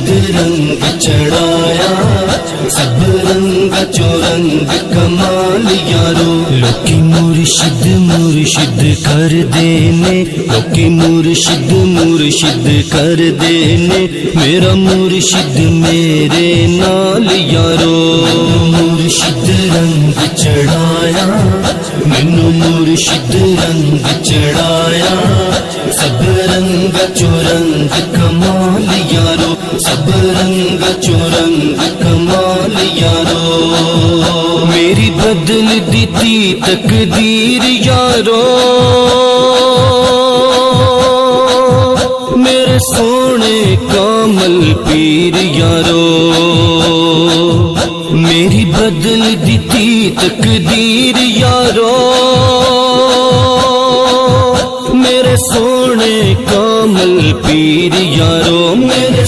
مرشد رنگ چڑھایا سب رنگ چو رنگ کمال یارو لوکی مرشد مرشد کر دینے لوکی مرشد مرشد کر دینے میرا مرشد میرے نال یارو مرشد رنگ چڑھایا مینو مرشد رنگ چڑھایا سب رنگ چو رنگ کمال یارو سب رنگ چو رنگ کمال یارو میری بدل دیتی تقدیر یارو میرے سونے کامل پیر یارو میری بدل دیتی تقدیر یارو میرے سونے کامل پیر یارو میرے